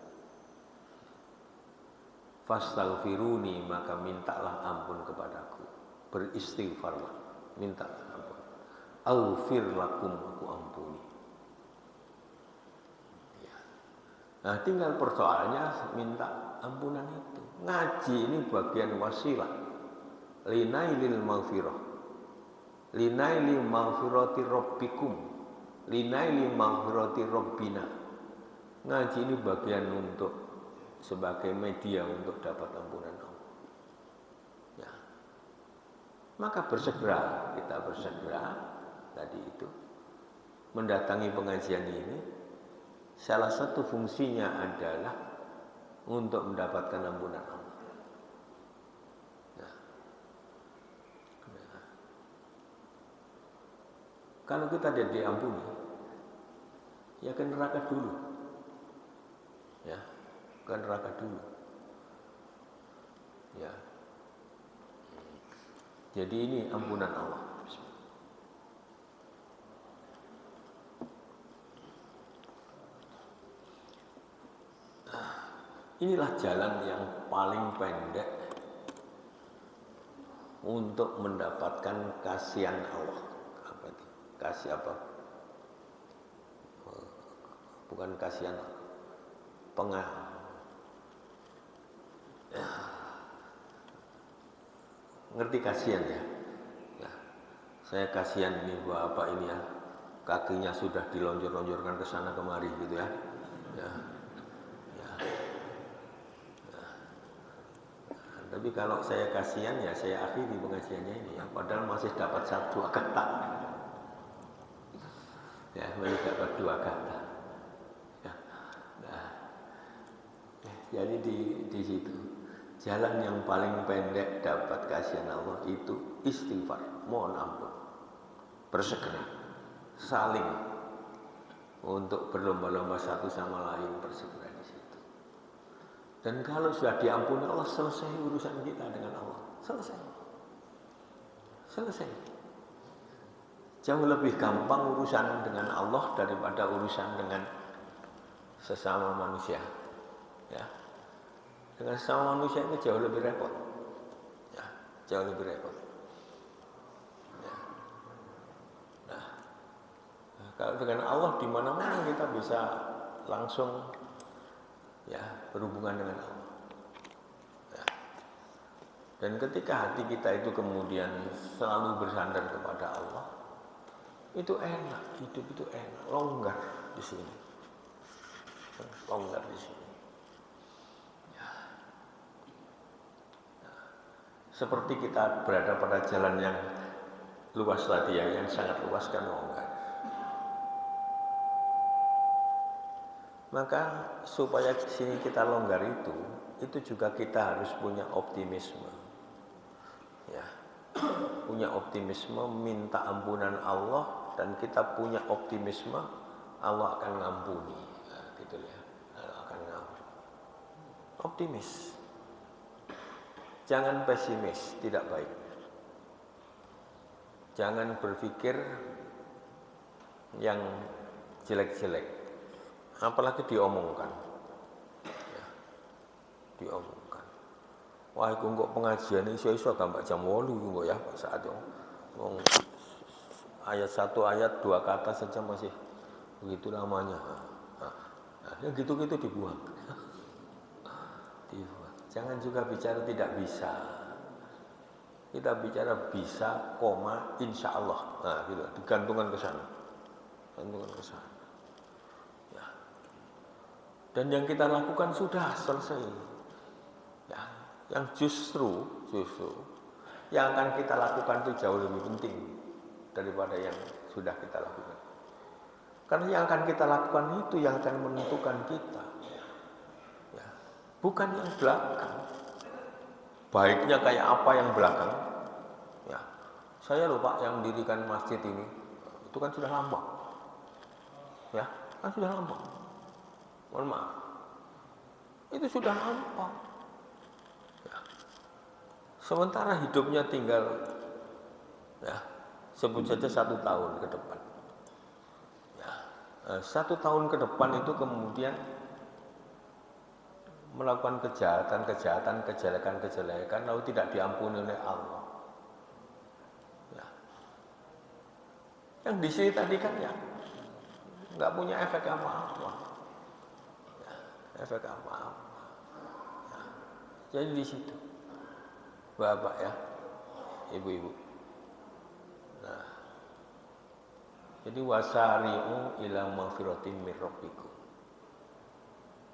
Fastaghfiruni, maka mintalah ampun kepadaku. Beristighfarlah, minta ampun. Aghfir lakum, aku ampuni. Ya. Nah, tinggal persoalannya minta ampunan itu. Ngaji ini bagian wasilah linailil maghfirah, linaili maghfirati rabbikum, linaili maghfirati rabbina. Ngaji ini bagian untuk sebagai media untuk dapat ampunan Allah, ya. Maka bersegera, kita bersegera tadi itu mendatangi pengajian ini. Salah satu fungsinya adalah untuk mendapatkan ampunan Allah. Nah, kalau kita tidak diampuni, ya ke neraka dulu, ya, ke neraka dulu, ya. Jadi ini ampunan Allah. Inilah jalan yang paling pendek untuk mendapatkan kasihan Allah. Apa itu? Kasih apa? Bukan kasihan, ngerti kasihan ya? Nah, saya kasihan ini bapak ini ya, kakinya sudah dilonjor-lonjorkan ke sana kemari gitu ya. Ya. Tapi kalau saya kasihan ya saya akhiri pengajiannya ini ya, padahal masih dapat 1-2 kata. Ya, masih dapat 2 kata. Ya. Nah, jadi di situ jalan yang paling pendek dapat kasihan Allah itu istighfar, mohon ampun, bersegera, saling untuk berlomba-lomba satu sama lain, bersegera di situ. Dan kalau sudah diampuni Allah, selesai urusan kita dengan Allah. Selesai. Jauh lebih gampang urusan dengan Allah daripada urusan dengan sesama manusia. Ya. Dengan sesama manusia itu jauh lebih repot. Ya, jauh lebih repot. Ya. Nah, kalau dengan Allah di mana-mana kita bisa langsung ya berhubungan dengan Allah. Ya. Dan ketika hati kita itu kemudian selalu bersandar kepada Allah, itu enak, hidup itu enak, longgar di sini, longgar di sini. Ya. Nah, seperti kita berada pada jalan yang luas tadi ya, yang sangat luas kan longgar. Maka supaya di sini kita longgar itu juga kita harus punya optimisme. Ya. Punya optimisme minta ampunan Allah dan kita punya optimisme Allah akan ngampuni. Nah, gitu ya. Allah akan ngampuni. Optimis. Jangan pesimis, tidak baik. Jangan berpikir yang jelek-jelek, apalagi diomongkan. Ya, diomongkan. Wah, iku kok pengajian iso-iso gambar jam 8 iku ya saat itu. Ayat 1 ayat 2 kata saja masih begitu lamanya. Nah, yang gitu-gitu dibuang. Dibuang. Jangan juga bicara tidak bisa. Kita bicara bisa, koma, insya Allah. Nah, gitu, digantungkan ke sana. Gantungkan ke sana. Ya. Dan yang kita lakukan sudah selesai. Ya. Yang justru yang akan kita lakukan itu jauh lebih penting daripada yang sudah kita lakukan. Karena yang akan kita lakukan itu yang akan menentukan kita. Ya. Bukan yang belakang. Baiknya kayak apa yang belakang? Ya. Saya lupa yang dirikan masjid ini, itu kan sudah lama. Ya, kan sudah lama. Mohon maaf. Itu sudah lama. Ya. Sementara hidupnya tinggal ya, sebut saja 1 tahun ke depan. Ya. 1 tahun ke depan itu kemudian melakukan kejahatan, kejelekan lalu tidak diampuni oleh Allah. Ya. Yang di sini tadi kan ya nggak punya efek apa-apa. Ya, efek apa-apa. Ya. Jadi di situ, Bapak ya, Ibu-ibu. Nah, jadi wasari'u ila magfiratin mir rabbikum.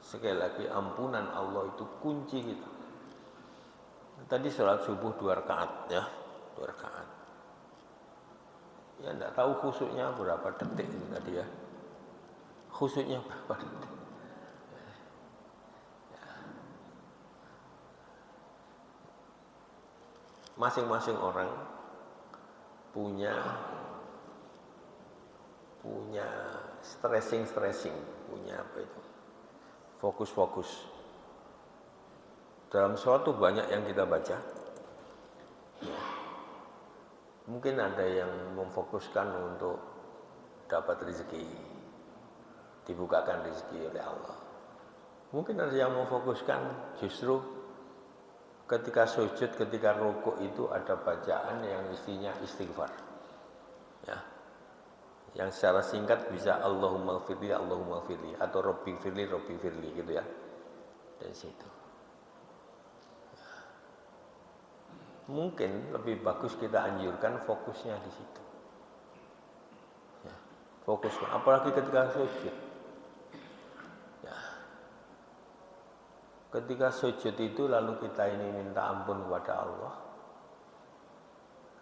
Sekali lagi ampunan Allah itu kunci kita. Tadi sholat subuh 2 rakaat ya, 2 rakaat. Ya enggak tahu khusyuknya berapa detik itu tadi ya. Khusyuknya berapa detik. Ya. Masing-masing orang punya stressing, punya apa itu? Fokus. Dalam suatu banyak yang kita baca. Ya. Mungkin ada yang memfokuskan untuk dapat rezeki, dibukakan rezeki oleh Allah. Mungkin ada yang memfokuskan justru ketika sujud, ketika rukuk itu ada bacaan yang isinya istighfar. Ya. Yang secara singkat bisa Allahumma firli atau Robbi firli gitu ya. Dari situ. Mungkin lebih bagus kita anjurkan fokusnya di situ. Ya, fokus, apalagi ketika sujud. Ya. Ketika sujud itu lalu kita ini minta ampun kepada Allah.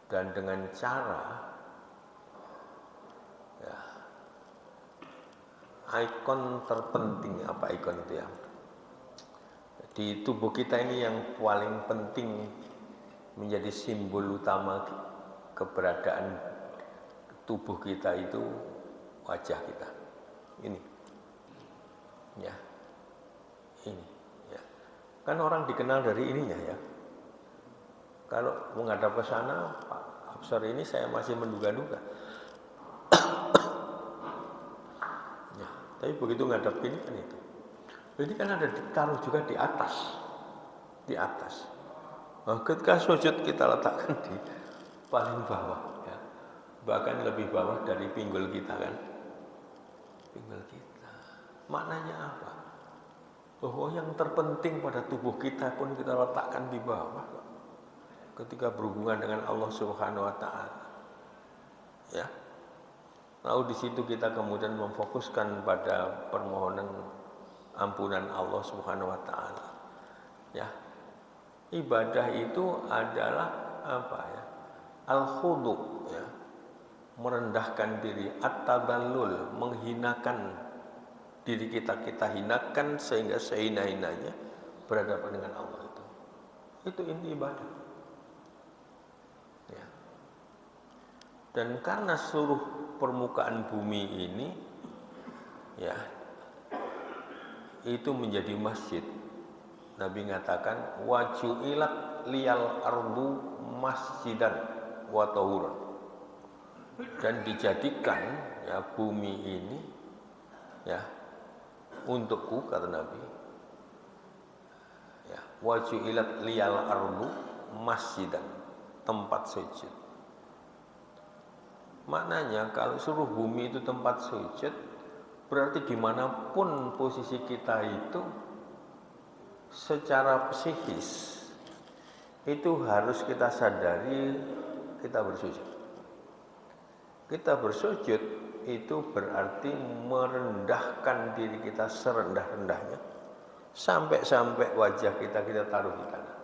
Dan dengan cara ya, ikon terpenting, apa ikon itu ya? Di tubuh kita ini yang paling penting menjadi simbol utama keberadaan tubuh kita itu wajah kita. Ini. Ya. Ini, ya. Kan orang dikenal dari ininya ya. Kalau menghadap ke sana, Pak Absar ini saya masih menduga-duga. Ya, Tapi begitu ngadap ini kan itu. Ini kan ada ditaruh juga di atas. Di atas. Nah, ketika sujud kita letakkan di paling bawah ya. Bahkan lebih bawah dari pinggul kita kan. Pinggul kita. Maknanya apa? Bahwa yang terpenting pada tubuh kita pun kita letakkan di bawah ketika berhubungan dengan Allah Subhanahu wa taala. Ya. Lalu di situ kita kemudian memfokuskan pada permohonan ampunan Allah Subhanahu wa taala. Ya. Ibadah itu adalah apa ya? Al-khudu ya. Merendahkan diri, at-tadallul, menghinakan diri kita hinakan sehingga sehina-hinanya berhadapan dengan Allah itu. Itu inti ibadah. Ya. Dan karena seluruh permukaan bumi ini ya itu menjadi masjid. Nabi mengatakan waju'ilat liyal ardu masjidan wa tahuran. Dan dijadikan ya bumi ini ya untukku, kata Nabi. Ya, waju'ilat liyal ardu masjidan, tempat sujud. Maknanya kalau seluruh bumi itu tempat sujud, berarti dimanapun posisi kita itu, secara psikis itu harus kita sadari kita bersujud. Kita bersujud itu berarti merendahkan diri kita serendah-rendahnya, sampai wajah kita taruh di tanah.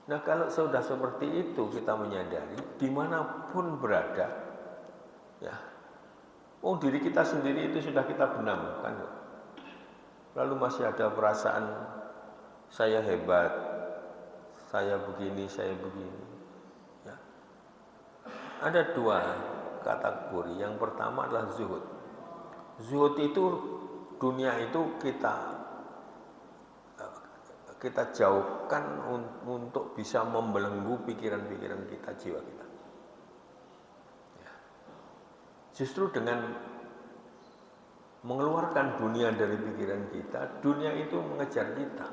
Nah kalau sudah seperti itu kita menyadari dimanapun berada, ya, diri kita sendiri itu sudah kita benamkan. Lalu masih ada perasaan saya hebat, saya begini, saya begini. Ya. Ada dua kategori. Yang pertama adalah zuhud. Zuhud itu dunia itu kita jauhkan untuk bisa membelenggu pikiran-pikiran kita, jiwa kita. Ya. Justru dengan mengeluarkan dunia dari pikiran kita, dunia itu mengejar kita.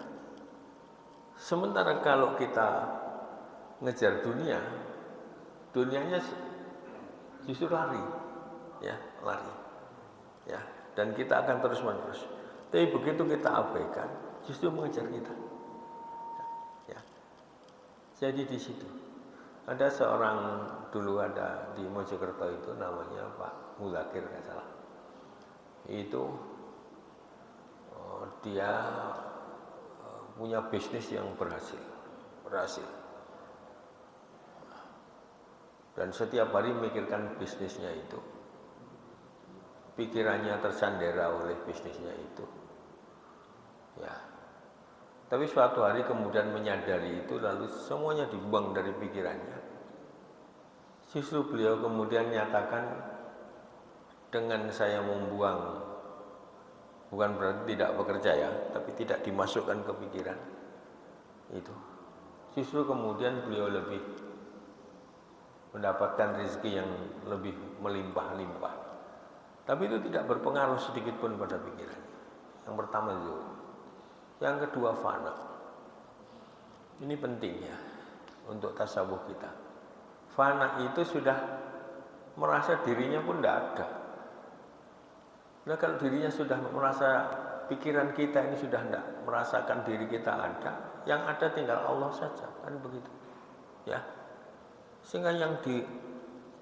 Sementara kalau kita ngejar dunia, dunianya justru lari, ya, lari. Ya, dan kita akan terus-menerus. Tapi begitu kita abaikan, justru mengejar kita. Ya. Jadi di situ ada seorang dulu ada di Mojokerto itu namanya Pak Muzakir nggak salah. Itu dia punya bisnis yang berhasil. Dan setiap hari memikirkan bisnisnya itu. Pikirannya tersandera oleh bisnisnya itu. Ya. Tapi suatu hari kemudian menyadari itu, lalu semuanya dibuang dari pikirannya. Justru beliau kemudian nyatakan, dengan saya membuang, bukan berarti tidak bekerja ya, tapi tidak dimasukkan ke pikiran itu. Justru kemudian beliau lebih mendapatkan rezeki yang lebih melimpah-limpah. Tapi itu tidak berpengaruh sedikit pun pada pikiran. Yang pertama zuhud. Yang kedua fana. Ini pentingnya untuk tasawuf kita. Fana itu sudah merasa dirinya pun tidak ada. Nah kalau dirinya sudah merasa, pikiran kita ini sudah tidak merasakan diri kita ada, yang ada tinggal Allah saja, kan begitu. Ya. Sehingga yang di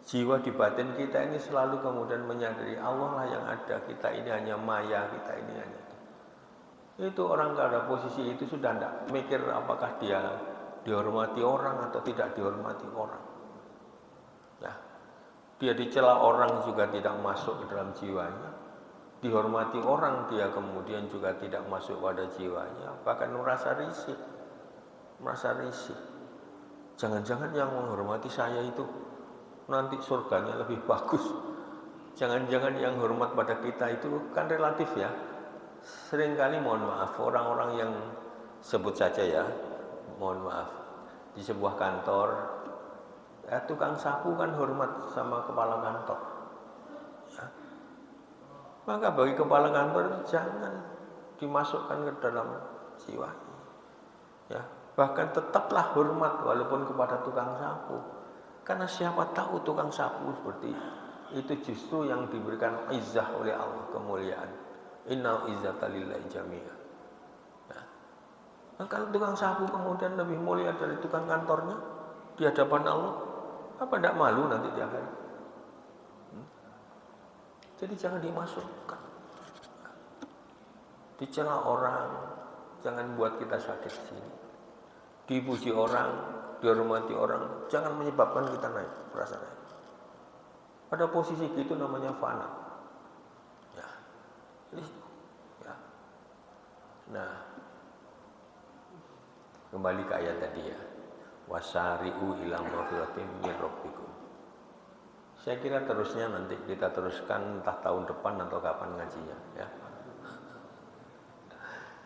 jiwa, di batin kita ini selalu kemudian menyadari Allah lah yang ada, kita ini hanya maya, kita ini hanya itu. Orang pada posisi itu sudah tidak mikir apakah dia dihormati orang atau tidak dihormati orang. Ya. Dia dicela orang juga tidak masuk ke dalam jiwanya. Dihormati orang dia kemudian juga tidak masuk pada jiwanya, bahkan merasa risih. Jangan-jangan yang menghormati saya itu nanti surganya lebih bagus. Jangan-jangan yang hormat pada kita itu kan relatif ya. Seringkali mohon maaf orang-orang yang sebut saja ya, mohon maaf, di sebuah kantor ya, tukang sapu kan hormat sama kepala kantor. Ya. Maka bagi kepala kantor itu jangan dimasukkan ke dalam jiwa. Ya, bahkan tetaplah hormat walaupun kepada tukang sapu. Karena siapa tahu tukang sapu seperti itu justru yang diberikan izzah oleh Allah, kemuliaan. Innal izzata lillahi jami'ah. Nah, kalau tukang sapu kemudian lebih mulia dari tukang kantornya di hadapan Allah, apa tidak malu nanti di akhirat? Jadi jangan dimasukkan. Dicela orang, jangan buat kita sakit sini. Dipuji orang, dihormati orang, jangan menyebabkan kita naik, perasaan naik. Pada posisi gitu namanya fana. Ya. Ya. Nah, kembali ke ayat tadi ya. Wasari'u ila maghfiratin min rabbikum. Saya kira terusnya nanti kita teruskan entah tahun depan atau kapan ngajinya ya.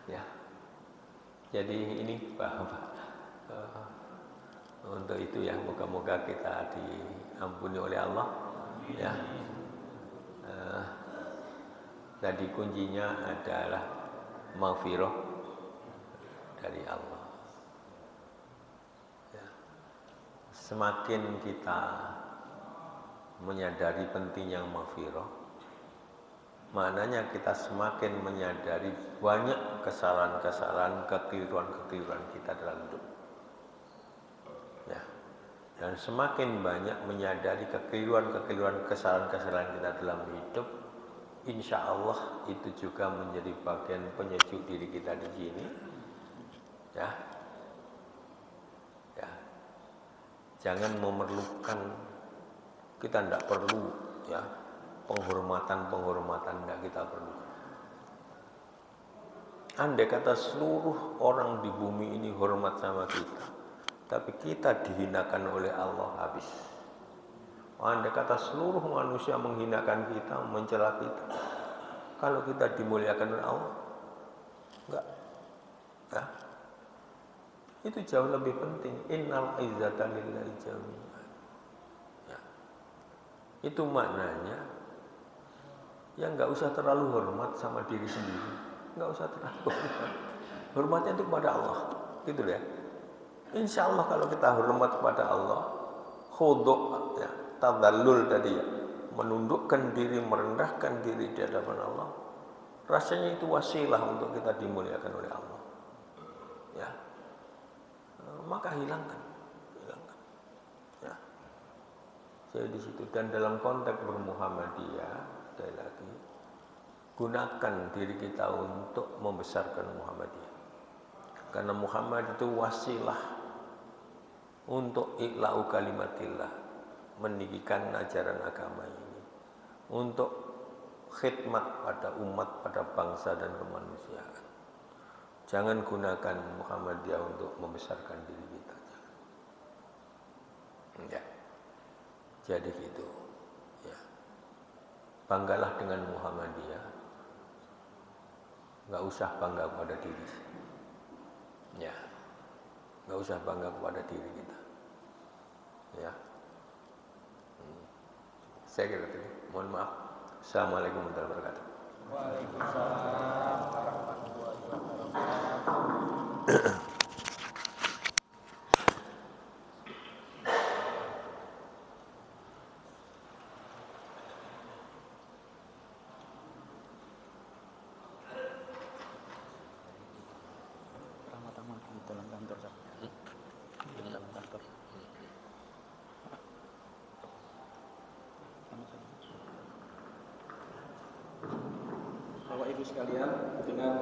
Ya. Jadi ini untuk itu ya, moga-moga kita diampuni oleh Allah ya. Tadi kuncinya adalah maghfirah dari Allah ya. Semakin kita menyadari pentingnya maghfirah, maknanya kita semakin menyadari banyak kesalahan-kesalahan, kekeliruan-kekeliruan kita dalam hidup. Ya. Dan semakin banyak menyadari kekeliruan-kekeliruan, kesalahan-kesalahan kita dalam hidup, insya Allah itu juga menjadi bagian penyejuk diri kita di sini. Ya. Ya. Jangan memerlukan, kita tidak perlu ya penghormatan tidak kita perlu. Andai kata seluruh orang di bumi ini hormat sama kita, tapi kita dihinakan oleh Allah, habis. Andai kata seluruh manusia menghinakan kita, mencela kita, kalau kita dimuliakan oleh Allah, enggak. Ya. Itu jauh lebih penting. Innal izzata lillahi jami'ah. Itu maknanya ya nggak usah terlalu hormat sama diri sendiri, nggak usah terlalu hormat. Hormatnya itu kepada Allah, gitu ya. Insya Allah kalau kita hormat kepada Allah, khudu' ya, tadallul tadi ya, menundukkan diri, merendahkan diri di hadapan Allah, rasanya itu wasilah untuk kita dimuliakan oleh Allah. Ya, maka hilangkan. Ya. Jadi di situ, dan dalam konteks bermuhammadiyah, sekali lagi, gunakan diri kita untuk membesarkan Muhammadiyah. Karena Muhammad itu wasilah untuk ikla'u kalimatillah, meninggikan ajaran agama ini, untuk khidmat pada umat, pada bangsa dan kemanusiaan. Jangan gunakan Muhammadiyah untuk membesarkan diri kita. Ya. Jadi gitu ya. Banggalah dengan Muhammadiyah, nggak usah bangga pada diri ya, nggak usah bangga pada diri kita ya. Saya kira itu, mohon maaf. Assalamualaikum warahmatullahi wabarakatuh. Waalaikumsalam warahmatullahi wabarakatuh. Dalam kantor, dalam kantor. Bapak Ibu sekalian, dengan